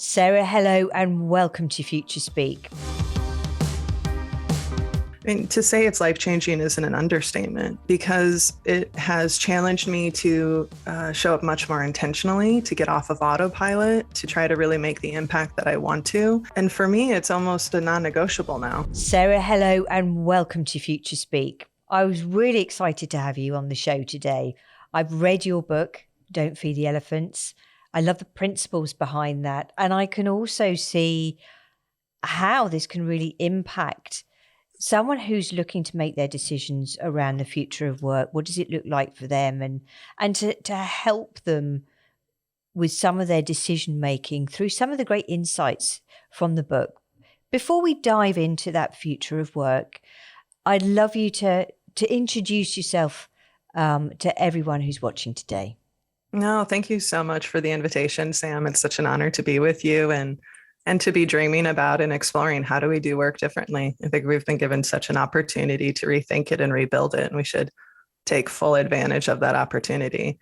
Sarah, hello and welcome to Future Speak. I mean, to say it's life-changing isn't an understatement because it has challenged me to show up much more intentionally, to get off of autopilot, to try to really make the impact that I want to. And for me, it's almost a non-negotiable now. Sarah, hello and welcome to Future Speak. I was really excited to have you on the show today. I've read your book, Don't Feed the Elephants. I love the principles behind that. And I can also see how this can really impact someone who's looking to make their decisions around the future of work. What does it look like for them? And to help them with some of their decision making through some of the great insights from the book. Before we dive into that future of work, I'd love you to introduce yourself to everyone who's watching today. No, thank you so much for the invitation, Sam. It's such an honor to be with you and to be dreaming about and exploring how do we do work differently. I think we've been given such an opportunity to rethink it and rebuild it, and we should take full advantage of that opportunity.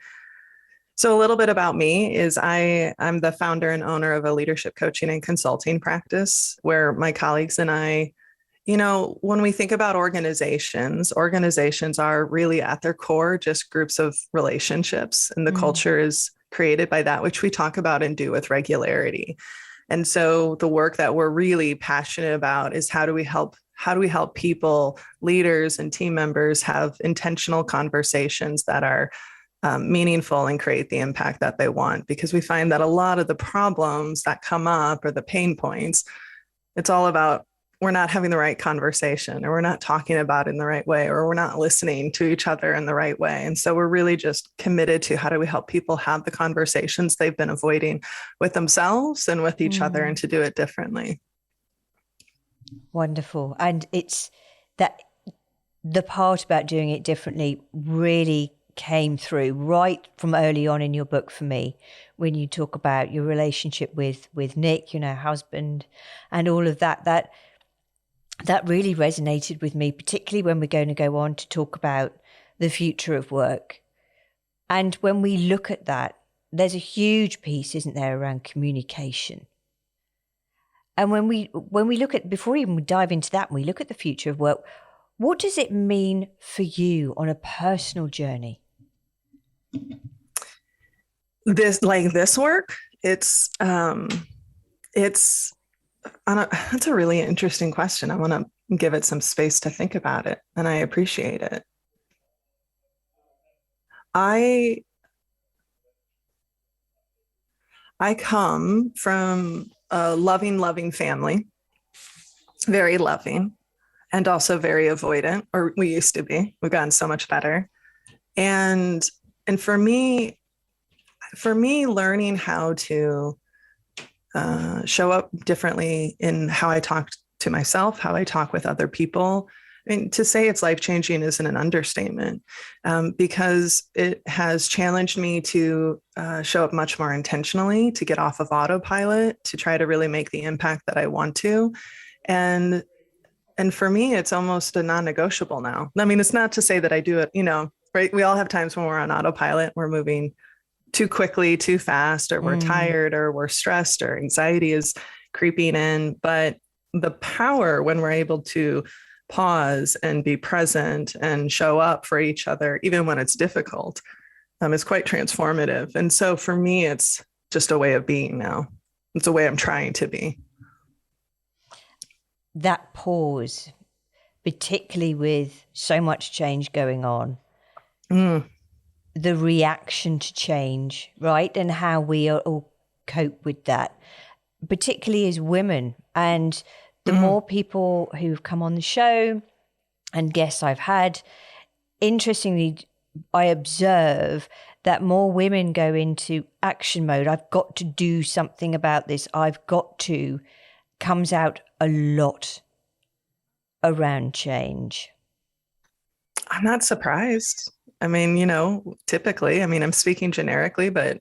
So a little bit about me is I'm the founder and owner of a leadership coaching and consulting practice where my colleagues and I, when we think about organizations are really at their core just groups of relationships, and the culture is created by that which we talk about and do with regularity. And so the work that we're really passionate about is how do we help people, leaders and team members have intentional conversations that are meaningful and create the impact that they want. Because we find that a lot of the problems that come up or the pain points, it's all about we're not having the right conversation, or we're not talking about it in the right way, or we're not listening to each other in the right way. And so we're really just committed to how do we help people have the conversations they've been avoiding with themselves and with each other, and to do it differently. Wonderful. And it's that the part about doing it differently really came through right from early on in your book for me, when you talk about your relationship with Nick, husband, and all of that really resonated with me, particularly when we're going to go on to talk about the future of work. And when we look at that, there's a huge piece, isn't there, around communication. And when we look at, before even we dive into that, and we look at the future of work, what does it mean for you on a personal journey? This work, it's that's a really interesting question. I want to give it some space to think about it, and I appreciate it. I come from a loving family, very loving, and also very avoidant, or we used to be. We've gotten so much better. And for me, learning how to show up differently in how I talk to myself, how I talk with other people. I mean, to say it's life-changing isn't an understatement, because it has challenged me to show up much more intentionally, to get off of autopilot, to try to really make the impact that I want to. And for me, it's almost a non-negotiable now. I mean, it's not to say that I do it, right? We all have times when we're on autopilot, we're moving too quickly, too fast, or we're tired, or we're stressed, or anxiety is creeping in. But the power when we're able to pause and be present and show up for each other, even when it's difficult, is quite transformative. And so for me, it's just a way of being now. It's a way I'm trying to be. That pause, particularly with so much change going on, the reaction to change, right? And how we all cope with that, particularly as women. And the more people who've come on the show and guests I've had, interestingly, I observe that more women go into action mode. I've got to do something about this. Comes out a lot around change. I'm not surprised. I mean, typically, I'm speaking generically, but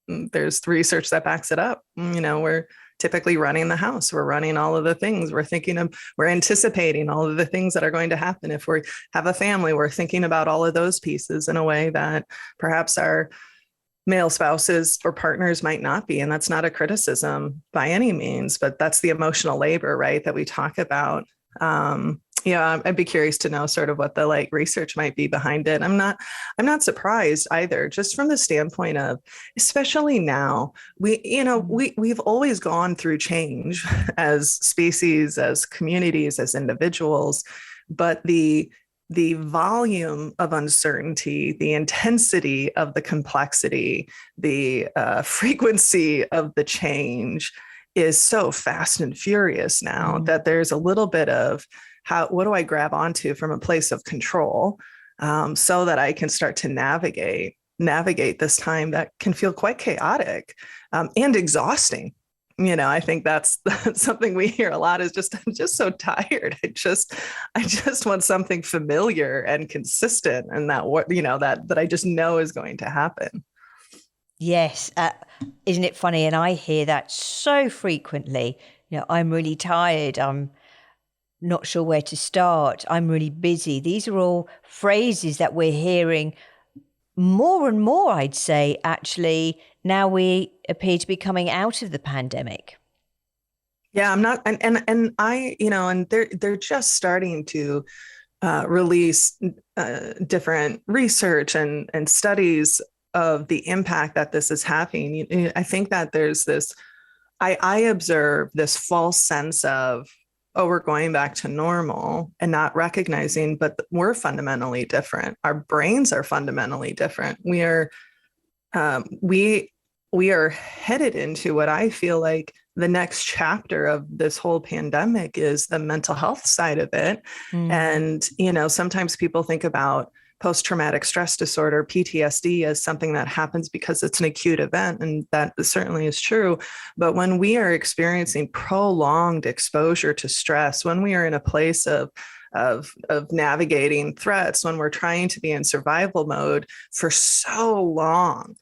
there's research that backs it up. We're typically running the house. We're running all of the things. We're anticipating all of the things that are going to happen. If we have a family, we're thinking about all of those pieces in a way that perhaps our male spouses or partners might not be. And that's not a criticism by any means, but that's the emotional labor, right, that we talk about. Yeah, I'd be curious to know sort of what the like research might be behind it. I'm not surprised either, just from the standpoint of, especially now, we've always gone through change as species, as communities, as individuals, but the volume of uncertainty, the intensity of the complexity, the frequency of the change is so fast and furious now that there's a little bit of what do I grab onto from a place of control, so that I can start to navigate this time that can feel quite chaotic, and exhausting. I think that's something we hear a lot is just, I'm just so tired. I just want something familiar and consistent, and that I just know is going to happen. Yes. Isn't it funny? And I hear that so frequently. I'm really tired. I'm not sure where to start. I'm really busy. These are all phrases that we're hearing more and more, I'd say, actually, now we appear to be coming out of the pandemic. Yeah, I'm not, and I, and they're just starting to release different research and studies of the impact that this is having. I think that there's this, I observe this false sense of, oh, we're going back to normal, and not recognizing, but we're fundamentally different. Our brains are fundamentally different. We are headed into what I feel like the next chapter of this whole pandemic is the mental health side of it. And, sometimes people think about post-traumatic stress disorder, PTSD, as something that happens because it's an acute event. And that certainly is true. But when we are experiencing prolonged exposure to stress, when we are in a place of navigating threats, when we're trying to be in survival mode for so long,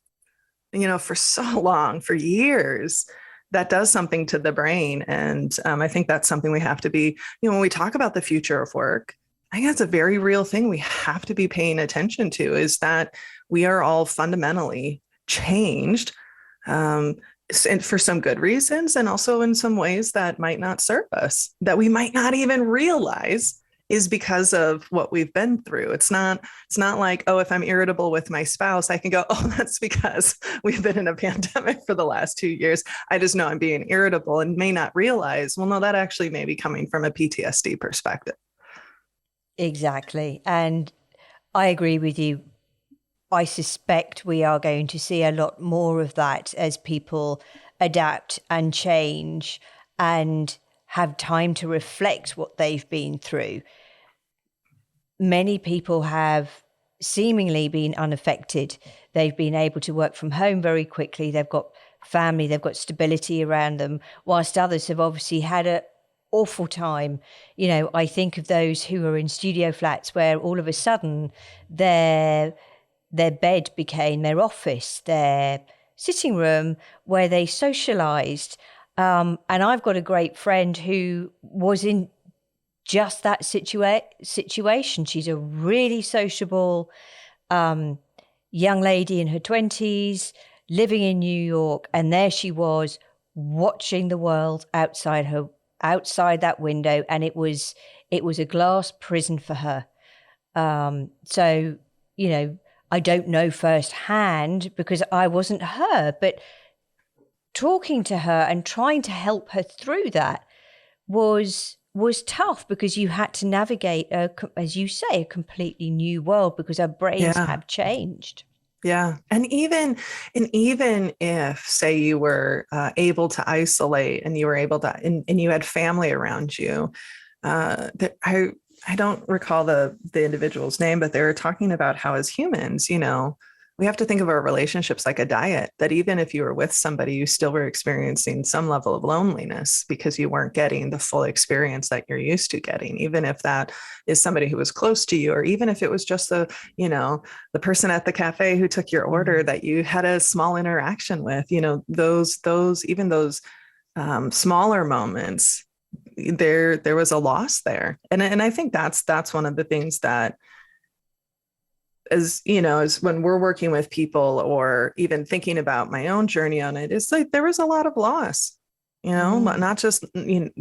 for years, that does something to the brain. And I think that's something we have to be, when we talk about the future of work, I think that's a very real thing we have to be paying attention to, is that we are all fundamentally changed, and for some good reasons, and also in some ways that might not serve us, that we might not even realize is because of what we've been through. It's not like, oh, if I'm irritable with my spouse, I can go, oh, that's because we've been in a pandemic for the last 2 years. I just know I'm being irritable, and may not realize, well, no, that actually may be coming from a PTSD perspective. Exactly. And I agree with you. I suspect we are going to see a lot more of that as people adapt and change and have time to reflect what they've been through. Many people have seemingly been unaffected. They've been able to work from home very quickly. They've got family, they've got stability around them, whilst others have obviously had a awful time. I think of those who are in studio flats where all of a sudden their bed became their office, their sitting room where they socialized. And I've got a great friend who was in just that situation. She's a really sociable young lady in her 20s, living in New York, and there she was watching the world outside that window, and it was a glass prison for her. So I don't know firsthand because I wasn't her, but talking to her and trying to help her through that was tough, because you had to navigate as you say, a completely new world, because our brains have changed. Yeah. And even if, say, you were able to isolate, and you were able to, and you had family around you, I don't recall the individual's name, but they were talking about how, as humans, we have to think of our relationships like a diet, that even if you were with somebody, you still were experiencing some level of loneliness because you weren't getting the full experience that you're used to getting, even if that is somebody who was close to you, or even if it was just the person at the cafe who took your order that you had a small interaction with, those smaller moments, there was a loss there. And I think that's one of the things that as you know, as when we're working with people or even thinking about my own journey on it, it's like there was a lot of loss, not just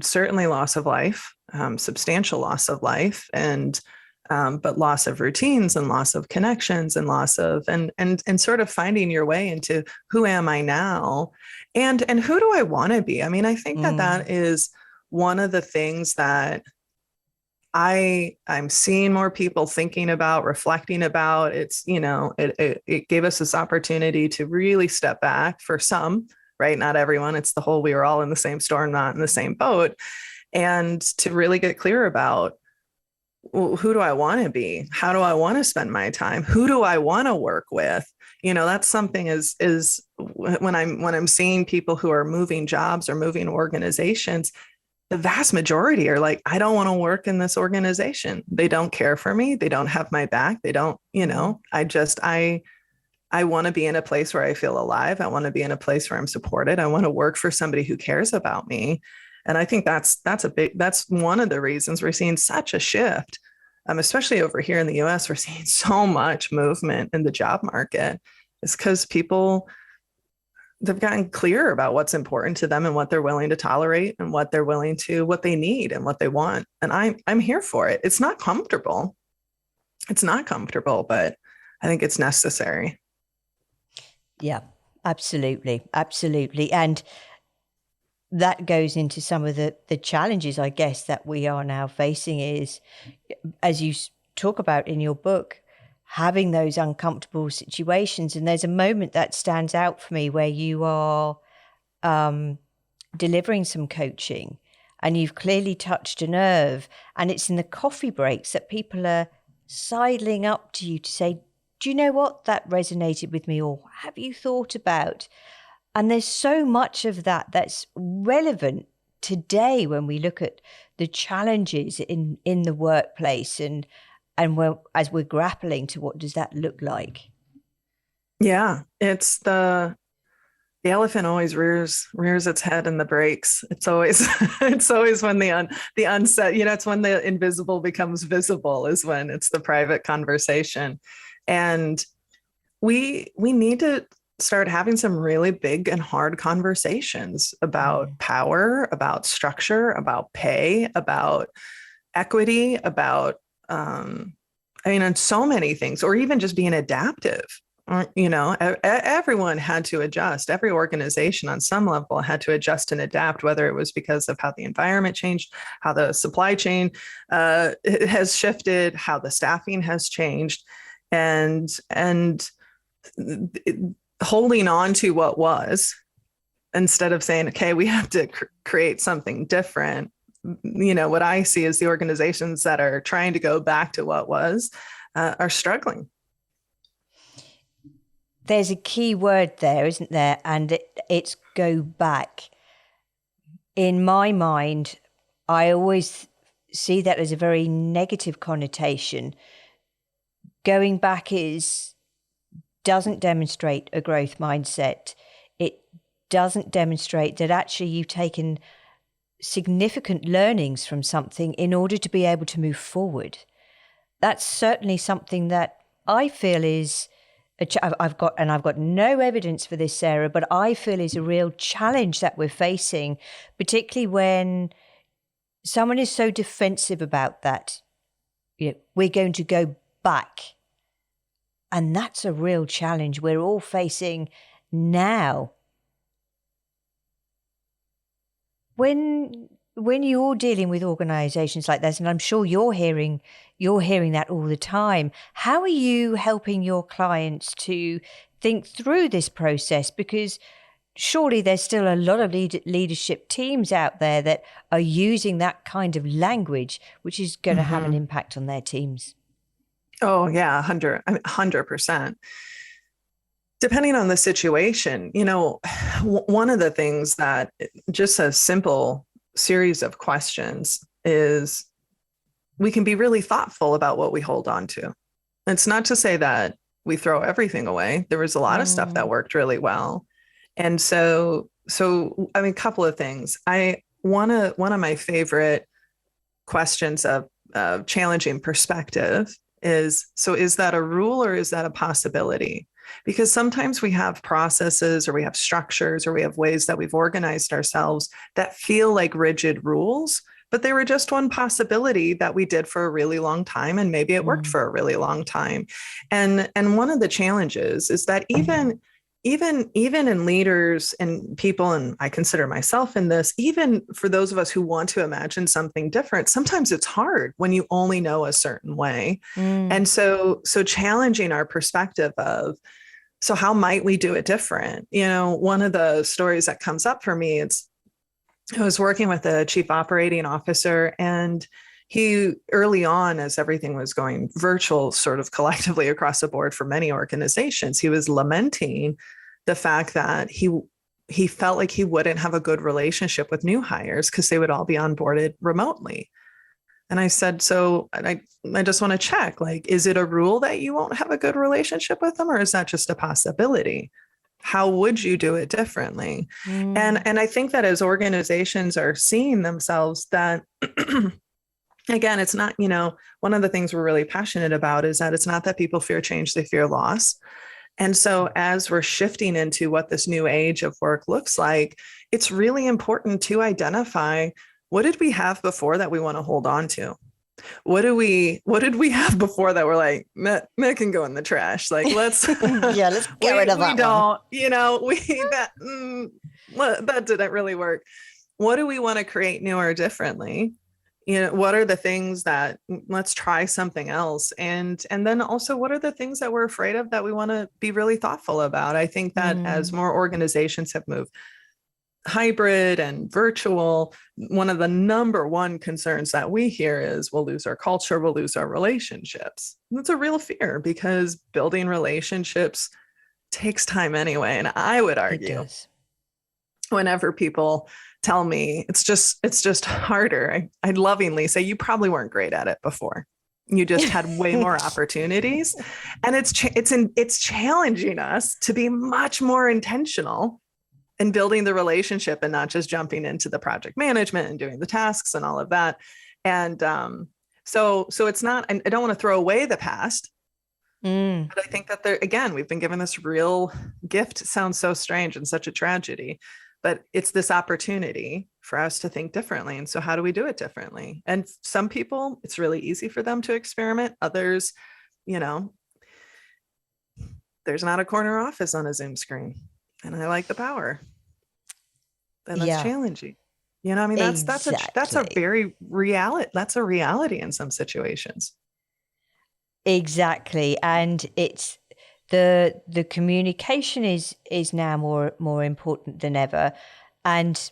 certainly loss of life, substantial loss of life, and but loss of routines and loss of connections and loss of and sort of finding your way into who am I now, and who do I want to be? I mean, I think that is one of the things that I'm seeing more people thinking about, reflecting about. It's, it gave us this opportunity to really step back for some, right? Not everyone. It's the whole, we were all in the same storm, not in the same boat. And to really get clear about, well, who do I want to be? How do I want to spend my time? Who do I want to work with? That's something is when I'm seeing people who are moving jobs or moving organizations, the vast majority are like, I don't want to work in this organization. They don't care for me. They don't have my back. They don't, I want to be in a place where I feel alive. I want to be in a place where I'm supported. I want to work for somebody who cares about me. And I think that's one of the reasons we're seeing such a shift, especially over here in the US. We're seeing so much movement in the job market. It's because they've gotten clear about what's important to them and what they're willing to tolerate and what they need and what they want. And I'm here for it. It's not comfortable. But I think it's necessary. Yeah, absolutely. Absolutely. And that goes into some of the challenges, I guess, that we are now facing is, as you talk about in your book, having those uncomfortable situations. And there's a moment that stands out for me where you are delivering some coaching and you've clearly touched a nerve, and it's in the coffee breaks that people are sidling up to you to say, do you know what, that resonated with me, or have you thought about? And there's so much of that that's relevant today when we look at the challenges in the workplace and as we're grappling to what does that look like? Yeah, it's the elephant always rears its head in the breaks. It's always it's always when the unsaid, it's when the invisible becomes visible, is when it's the private conversation. And we need to start having some really big and hard conversations about power, about structure, about pay, about equity, about and so many things, or even just being adaptive. Everyone had to adjust. Every organization on some level had to adjust and adapt, whether it was because of how the environment changed, how the supply chain has shifted, how the staffing has changed, and holding on to what was instead of saying, okay, we have to create something different. What I see is the organizations that are trying to go back to what was are struggling. There's a key word there, isn't there? And it's go back. In my mind, I always see that as a very negative connotation. Going back doesn't demonstrate a growth mindset. It doesn't demonstrate that actually you've taken significant learnings from something in order to be able to move forward. That's certainly something that I feel is I've got no evidence for this, Sarah, but I feel is a real challenge that we're facing, particularly when someone is so defensive about that. We're going to go back. And that's a real challenge we're all facing now. When you're dealing with organizations like this, and I'm sure you're hearing that all the time, how are you helping your clients to think through this process? Because surely there's still a lot of leadership teams out there that are using that kind of language, which is going to have an impact on their teams. Oh yeah, 100%. Depending on the situation, one of the things that just a simple series of questions is we can be really thoughtful about what we hold on to. It's not to say that we throw everything away. There was a lot of stuff that worked really well. And so I mean, a couple of things. One of my favorite questions of challenging perspective is that a rule or is that a possibility? Because sometimes we have processes or we have structures or we have ways that we've organized ourselves that feel like rigid rules, but they were just one possibility that we did for a really long time, and maybe it worked for a really long time. And one of the challenges is that even in leaders and people, and I consider myself in this, even for those of us who want to imagine something different, sometimes it's hard when you only know a certain way. And so challenging our perspective of, so how might we do it different? One of the stories that comes up for me, I was working with a chief operating officer, and he, early on, as everything was going virtual sort of collectively across the board for many organizations, he was lamenting the fact that he felt like he wouldn't have a good relationship with new hires because they would all be onboarded remotely. And I said, so I just want to check, like, is it a rule that you won't have a good relationship with them, or is that just a possibility? How would you do it differently? And I think that as organizations are seeing themselves, that again, it's not, one of the things we're really passionate about is that it's not that people fear change, they fear loss. And so as we're shifting into what this new age of work looks like, it's really important to identify, what did we have before that we want to hold on to? What did we have before that we're like, that can go in the trash? Like, let's let's get rid of that. That didn't really work. What do we want to create new or differently? What are the things that, let's try something else? And then also, what are the things that we're afraid of that we want to be really thoughtful about? I think that as more organizations have moved hybrid and virtual, one of the number one concerns that we hear is, we'll lose our culture, we'll lose our relationships. That's a real fear, because building relationships takes time anyway. And I would argue, whenever people tell me it's just harder, I'd lovingly say, you probably weren't great at it before. You just had way more opportunities. And it's challenging us to be much more intentional in building the relationship, and not just jumping into the project management and doing the tasks and all of that. And so it's not, I don't want to throw away the past, but I think that again, we've been given this real gift. It sounds so strange and such a tragedy, but it's this opportunity for us to think differently. And so how do we do it differently? And some people, it's really easy for them to experiment. Others, there's not a corner office on a Zoom screen. And I like the power. And that's challenging. I mean, that's a very reality. That's a reality in some situations. Exactly. And it's the communication is now more important than ever. And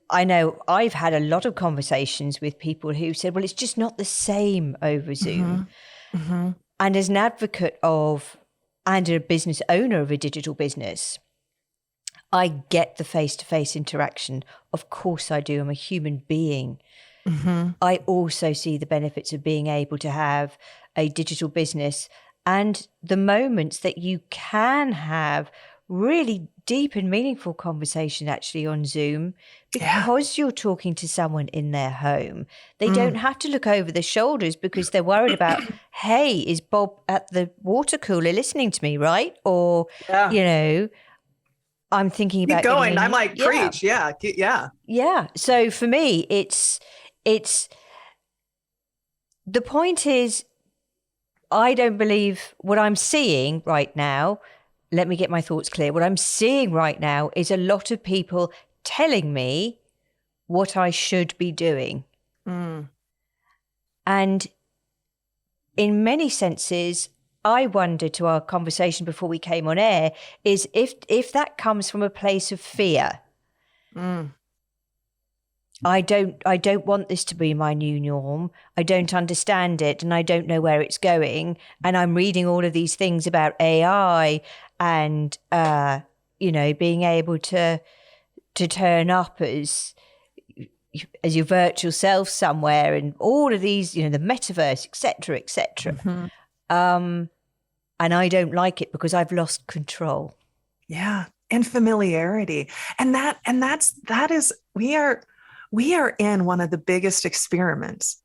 I know I've had a lot of conversations with people who said, well, it's just not the same over Zoom. And as an advocate of, and a business owner of a digital business, I get the face-to-face interaction. Of course I do. I'm a human being. I also see the benefits of being able to have a digital business and the moments that you can have really deep and meaningful conversation actually on Zoom, because you're talking to someone in their home. They don't have to look over their shoulders because they're worried about, hey, is Bob at the water cooler listening to me, right? Or, I'm thinking about keep going. I'm like, preach. Yeah. So for me, it's the point is, I don't believe what I'm seeing right now. Let me get my thoughts clear. What I'm seeing right now is a lot of people telling me what I should be doing. And in many senses, I wonder, to our conversation before we came on air, is if that comes from a place of fear. I don't want this to be my new norm. I don't understand it, and I don't know where it's going. And I'm reading all of these things about AI and being able to turn up as your virtual self somewhere, and all of these, the metaverse, etc., etc. And I don't like it because I've lost control. Yeah, and familiarity, and that is we are in one of the biggest experiments,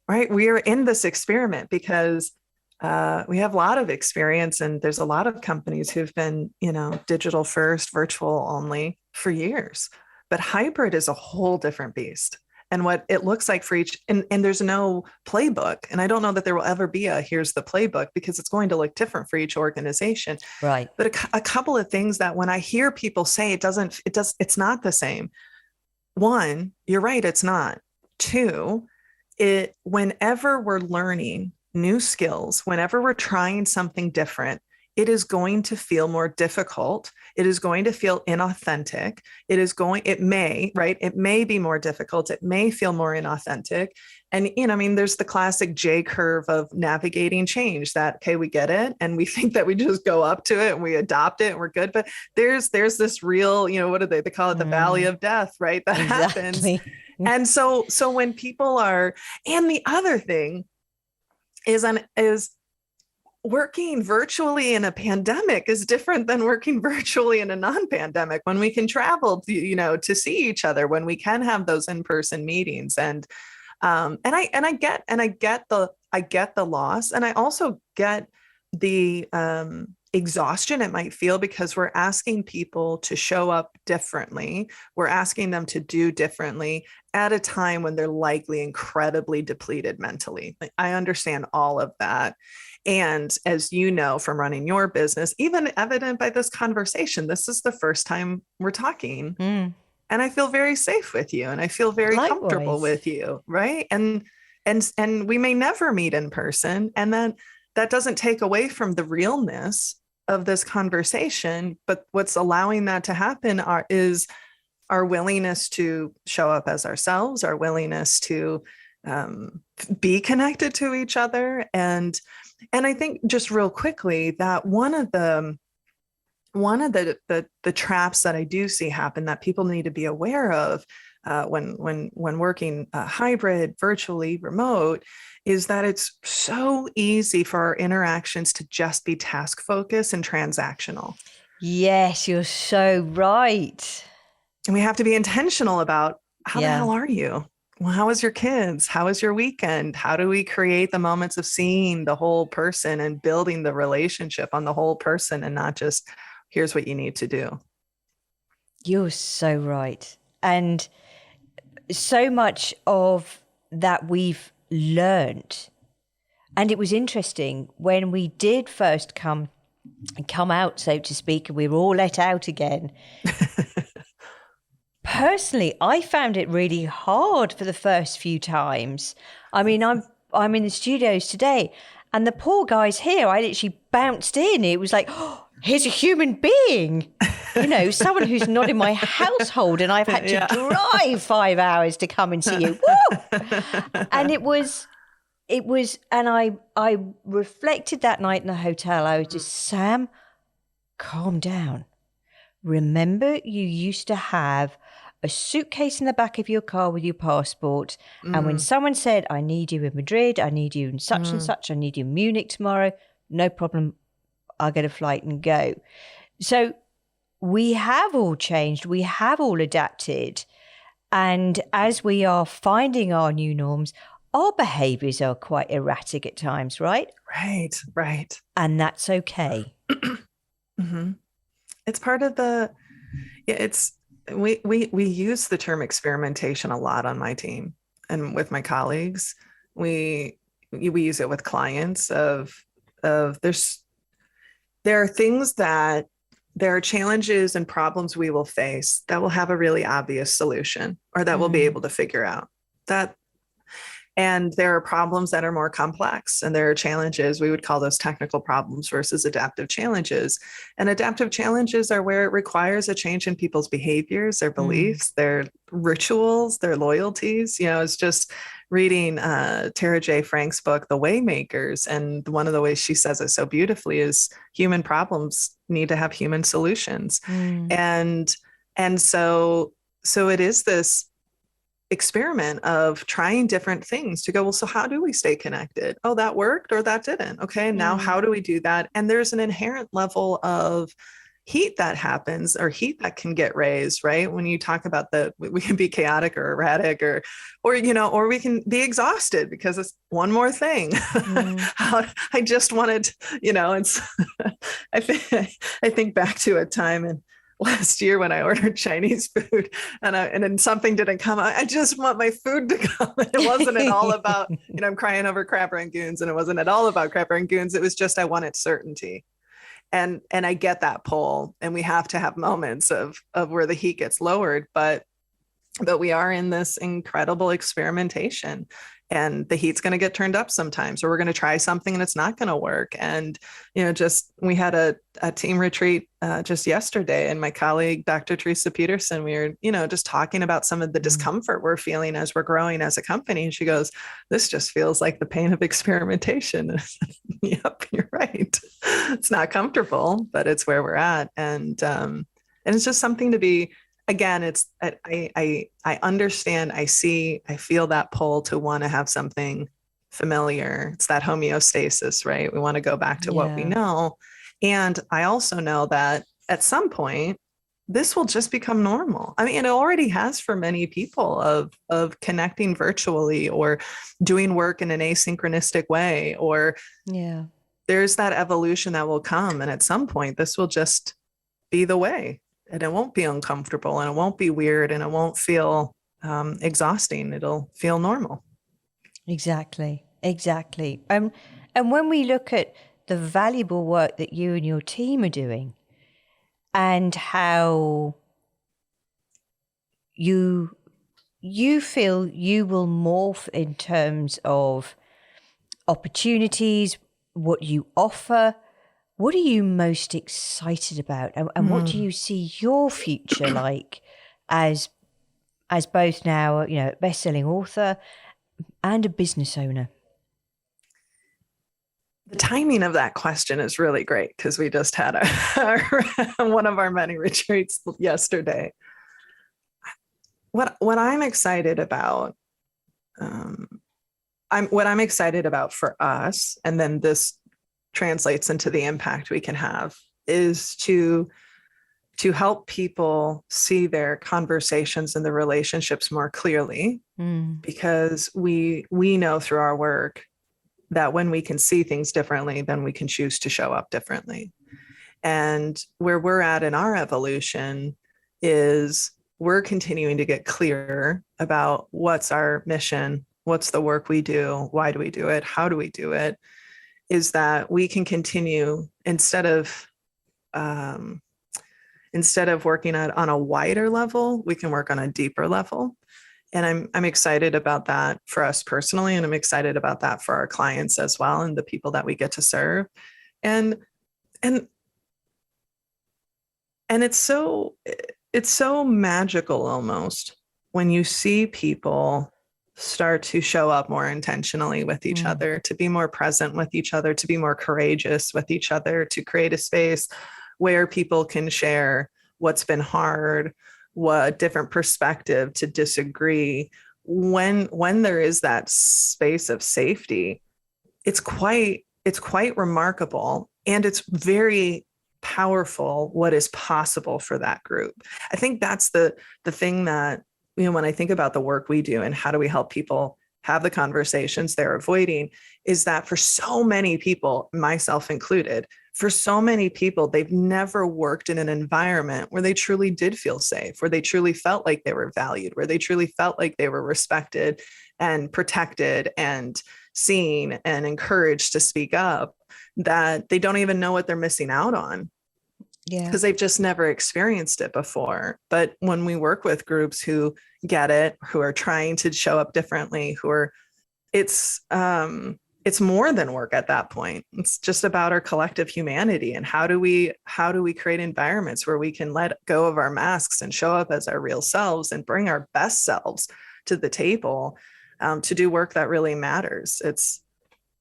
right? We are in this experiment because we have a lot of experience, and there's a lot of companies who've been, digital first, virtual only for years. But hybrid is a whole different beast. And what it looks like for each, and there's no playbook. And I don't know that there will ever be a here's the playbook, because it's going to look different for each organization. Right. But a couple of things that when I hear people say it's not the same. One, you're right, it's not. Two, whenever we're learning new skills, whenever we're trying something different, it is going to feel more difficult. It is going to feel inauthentic. It may be more difficult. It may feel more inauthentic. And, there's the classic J curve of navigating change that, okay, we get it. And we think that we just go up to it and we adopt it and we're good. But there's this real, what do they call it? The valley of death, right? That happens. And so when people are, and the other thing is working virtually in a pandemic is different than working virtually in a non-pandemic, when we can travel to see each other, when we can have those in-person meetings. And I get the loss. And I also get the exhaustion it might feel, because we're asking people to show up differently. We're asking them to do differently at a time when they're likely incredibly depleted mentally. I understand all of that. And as you know, from running your business, even evident by this conversation, this is the first time we're talking. And I feel very safe with you, and I feel very comfortable with you. Right. And we may never meet in person. And then that doesn't take away from the realness of this conversation. But what's allowing that to happen is our willingness to show up as ourselves, our willingness to be connected to each other. And I think, just real quickly, that one of the traps that I do see happen that people need to be aware of when working hybrid, virtually, remote, is that it's so easy for our interactions to just be task focused and transactional. Yes, you're so right. And we have to be intentional about, how the hell are you? Well, how was your kids? How was your weekend? How do we create the moments of seeing the whole person and building the relationship on the whole person, and not just, here's what you need to do? You're so right. And so much of that we've learned. And it was interesting when we did first come out, so to speak, and we were all let out again. Personally, I found it really hard for the first few times. I mean, I'm in the studios today, and the poor guy's here. I literally bounced in. It was like, oh, here's a human being, someone who's not in my household, and I've had to drive 5 hours to come and see you. Woo! And it was, and I reflected that night in the hotel. I was just, Sam, calm down. Remember, you used to have a suitcase in the back of your car with your passport. And when someone said, I need you in Madrid, I need you in such and such, I need you in Munich tomorrow, no problem, I'll get a flight and go. So we have all changed. We have all adapted. And as we are finding our new norms, our behaviors are quite erratic at times, right? Right. And that's okay. It's part of we use the term experimentation a lot on my team and with my colleagues. We use it with clients there are things that there are challenges and problems we will face that will have a really obvious solution, or that we'll be able to figure out that. And there are problems that are more complex, and there are challenges. We would call those technical problems versus adaptive challenges. And adaptive challenges are where it requires a change in people's behaviors, their beliefs, their rituals, their loyalties. It's just reading Tara J. Frank's book, The Waymakers. And one of the ways she says it so beautifully is human problems need to have human solutions. And so it is this experiment of trying different things to go, well, so how do we stay connected? Oh, that worked or that didn't. Okay. Now how do we do that? And there's an inherent level of heat that happens, or heat that can get raised, right? When you talk about we can be chaotic or erratic, or we can be exhausted because it's one more thing. I just wanted, it's, I think back to a time in last year when I ordered Chinese food and then something didn't come. I just want my food to come. It wasn't at all about, I'm crying over crab rangoons, and it wasn't at all about crab rangoons. It was just, I wanted certainty. And I get that pull, and we have to have moments of where the heat gets lowered, but we are in this incredible experimentation, and the heat's going to get turned up sometimes, or we're going to try something and it's not going to work. And, we had a team retreat just yesterday, and my colleague, Dr. Teresa Peterson, we were, just talking about some of the discomfort we're feeling as we're growing as a company. And she goes, this just feels like the pain of experimentation. Yep, you're right. It's not comfortable, but it's where we're at. And it's just something to be, again, I understand, I see, I feel that pull to want to have something familiar. It's that homeostasis, right? We want to go back to what we know. And I also know that at some point, this will just become normal. I mean, it already has for many people of connecting virtually or doing work in an asynchronistic way, or there's that evolution that will come. And at some point, this will just be the way. And it won't be uncomfortable, and it won't be weird, and it won't feel exhausting. It'll feel normal. Exactly. And when we look at the valuable work that you and your team are doing, and how you feel you will morph in terms of opportunities, what you offer, what are you most excited about, and what do you see your future like as both now, a best-selling author and a business owner? The timing of that question is really great, because we just had one of our many retreats yesterday. What I'm excited about, what I'm excited about for us, and then this translates into the impact we can have, is to help people see their conversations and the relationships more clearly, because we know through our work that when we can see things differently, then we can choose to show up differently. And where we're at in our evolution is we're continuing to get clearer about what's our mission, what's the work we do, why do we do it, how do we do it, is that we can continue, instead of working on a wider level, we can work on a deeper level. And I'm excited about that for us personally, and I'm excited about that for our clients as well, and the people that we get to serve. And it's so magical almost when you see people start to show up more intentionally with each other, to be more present with each other, to be more courageous with each other, to create a space where people can share what's been hard, what different perspective, to disagree. When there is that space of safety, it's quite remarkable, and it's very powerful what is possible for that group. I think that's the thing that, when I think about the work we do and how do we help people have the conversations they're avoiding, is that for so many people, myself included, for so many people, they've never worked in an environment where they truly did feel safe, where they truly felt like they were valued, where they truly felt like they were respected and protected and seen and encouraged to speak up, that they don't even know what they're missing out on. Because they've just never experienced it before. But when we work with groups who get it, who are trying to show up differently, it's more than work at that point. It's just about our collective humanity, and how do we create environments where we can let go of our masks and show up as our real selves and bring our best selves to the table, to do work that really matters.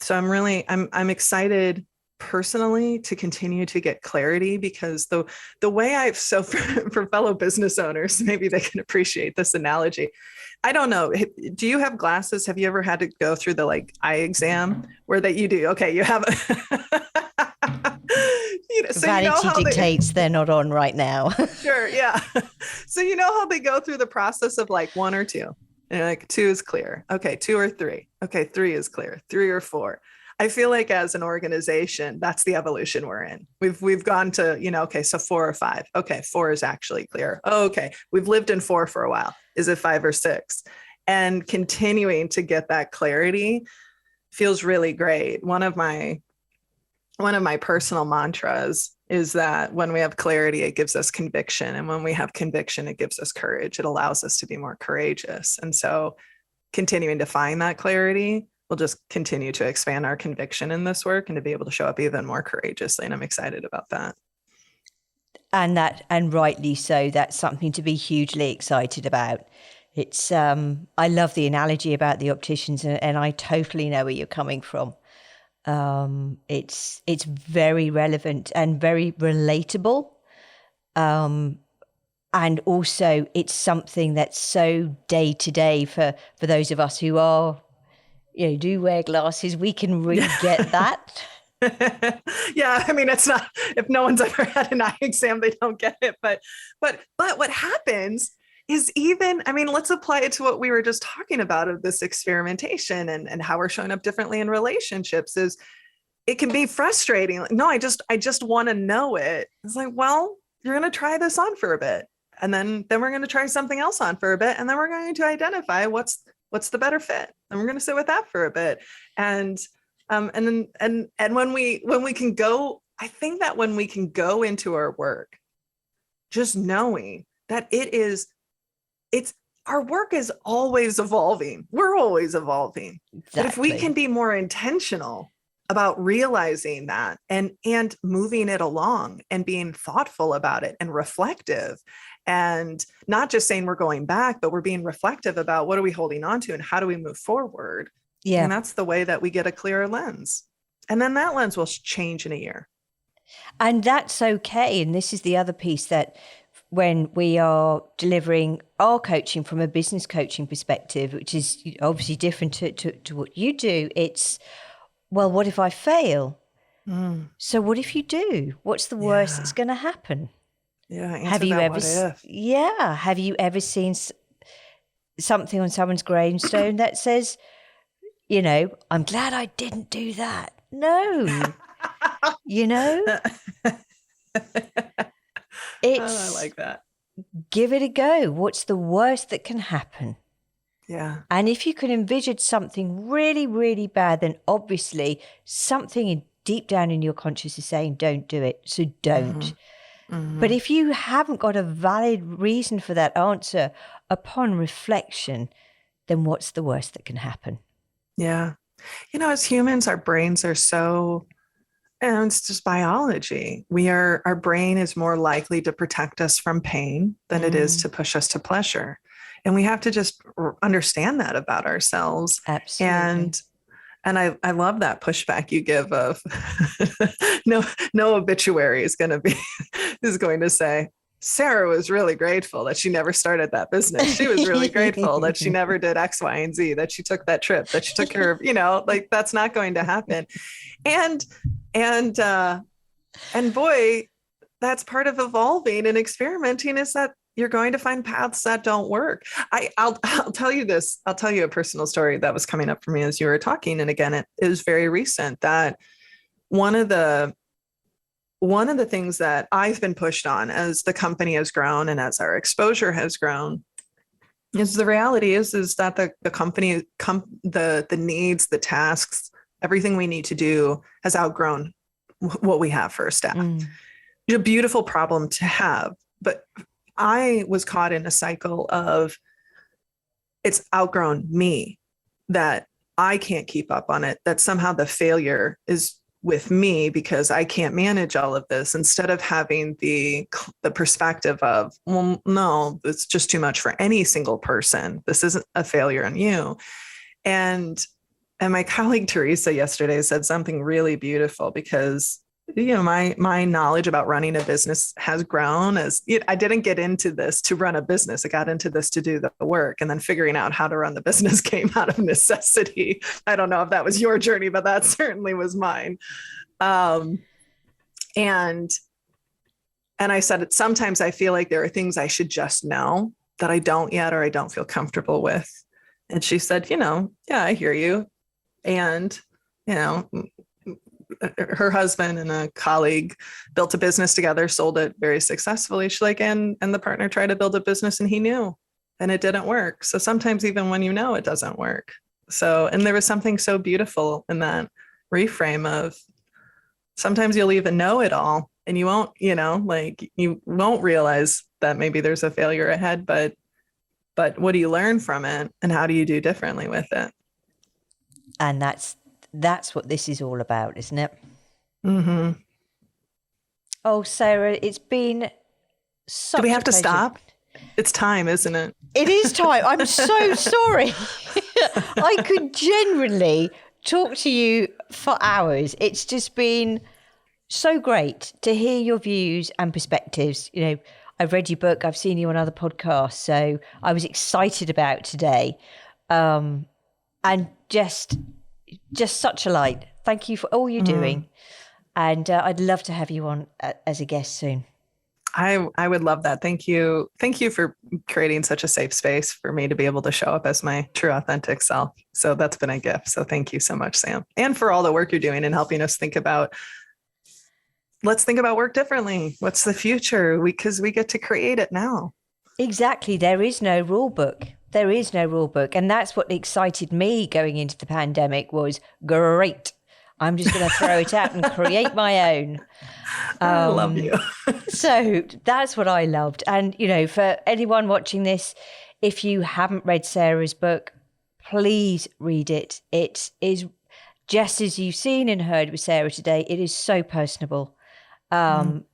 I'm excited personally to continue to get clarity, because the way for fellow business owners, maybe they can appreciate this analogy. I don't know. Do you have glasses? Have you ever had to go through the eye exam where that you do? Okay. You have, So you know Vanity how dictates they're not on right now. sure, yeah. So you know how they go through the process of like one or two, and you're like two is clear. Okay, two or three. Okay, three is clear. Three or four. I feel like as an organization, that's the evolution we're in. We've gone to, okay, so four or five. Okay, four is actually clear. Oh, okay, we've lived in four for a while. Is it five or six? And continuing to get that clarity feels really great. One of my personal mantras is that when we have clarity, it gives us conviction. And when we have conviction, it gives us courage. It allows us to be more courageous. And so continuing to find that clarity will just continue to expand our conviction in this work and to be able to show up even more courageously. And I'm excited about that. And rightly so. That's something to be hugely excited about. It's I love the analogy about the opticians, and I totally know where you're coming from. It's very relevant and very relatable. And also it's something that's so day to day for those of us who are, do wear glasses. We can really get that. Yeah, I mean, it's not, if no one's ever had an eye exam, they don't get it. But what happens is let's apply it to what we were just talking about of this experimentation and how we're showing up differently in relationships. Is it can be frustrating. Like, no, I just want to know it. It's like, well, you're going to try this on for a bit. And then we're going to try something else on for a bit. And then we're going to identify what's the better fit. And we're going to sit with that for a bit. And when we can go, I think that when we can go into our work, just knowing that our work is always evolving. We're always evolving. Exactly. But if we can be more intentional about realizing that and moving it along and being thoughtful about it and reflective, and not just saying we're going back, but we're being reflective about what are we holding on to and how do we move forward. Yeah. And that's the way that we get a clearer lens. And then that lens will change in a year. And that's okay. And this is the other piece, that when we are delivering our coaching from a business coaching perspective, which is obviously different to what you do, it's, well, what if I fail? So what if you do? What's the worst that's going to happen? Yeah. Have you ever seen something on someone's gravestone that says, I'm glad I didn't do that? No. I like that. Give it a go. What's the worst that can happen? Yeah. And if you can envision something really, really bad, then obviously something deep down in your conscious is saying, don't do it. So don't. Mm-hmm. Mm-hmm. But if you haven't got a valid reason for that answer upon reflection, then what's the worst that can happen? Yeah. As humans, our brains are so, and it's just biology. Our brain is more likely to protect us from pain than it is to push us to pleasure. And we have to just understand that about ourselves. Absolutely. And I love that pushback you give of no obituary is going to say, Sarah was really grateful that she never started that business. She was really grateful that she never did X, Y, and Z, that she took that trip, that she took care of, that's not going to happen. And boy, that's part of evolving and experimenting, is that you're going to find paths that don't work. I'll tell you this. I'll tell you a personal story that was coming up for me as you were talking. And again, it is very recent, that one of the things that I've been pushed on as the company has grown and as our exposure has grown is the reality is that the company, the needs, the tasks, everything we need to do has outgrown what we have for our staff. It's a beautiful problem to have, but I was caught in a cycle of it's outgrown me, that I can't keep up on it, that somehow the failure is with me because I can't manage all of this, instead of having the perspective of, well, no, it's just too much for any single person. This isn't a failure on you. And my colleague Teresa yesterday said something really beautiful, because my knowledge about running a business has grown. I didn't get into this to run a business. I got into this to do the work, and then figuring out how to run the business came out of necessity. I don't know if that was your journey, but that certainly was mine. And I said, sometimes I feel like there are things I should just know that I don't yet, or I don't feel comfortable with. And she said, yeah, I hear you. And, her husband and a colleague built a business together, sold it very successfully. She's like, and the partner tried to build a business and he knew, and it didn't work. So sometimes even when you know, it doesn't work. So, and there was something so beautiful in that reframe of sometimes you'll even know it all and you won't, you won't realize that maybe there's a failure ahead, but what do you learn from it and how do you do differently with it? And that's what this is all about, isn't it? Mm-hmm. Oh, Sarah, it's been such Do we have a to pleasure. stop? It's time, isn't it? It is time. I'm so sorry. I could genuinely talk to you for hours. It's just been so great to hear your views and perspectives. I've read your book, I've seen you on other podcasts, so I was excited about today. And just such a light. Thank you for all you're doing. And I'd love to have you on as a guest soon. I would love that. Thank you. Thank you for creating such a safe space for me to be able to show up as my true, authentic self. So that's been a gift. So thank you so much, Sam. And for all the work you're doing and helping us let's think about work differently. What's the future? Because we get to create it now. Exactly. There is no rule book. There is no rule book. And that's what excited me going into the pandemic was great. I'm just going to throw it out and create my own. I love you. So that's what I loved. And, for anyone watching this, if you haven't read Sarah's book, please read it. It is just as you've seen and heard with Sarah today. It is so personable. You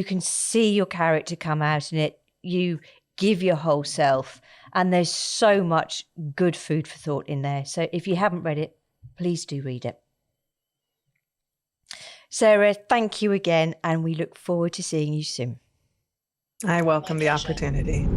can see your character come out in it. You give your whole self, and there's so much good food for thought in there. So if you haven't read it, please do read it. Sarah, thank you again, and we look forward to seeing you soon. I welcome the opportunity.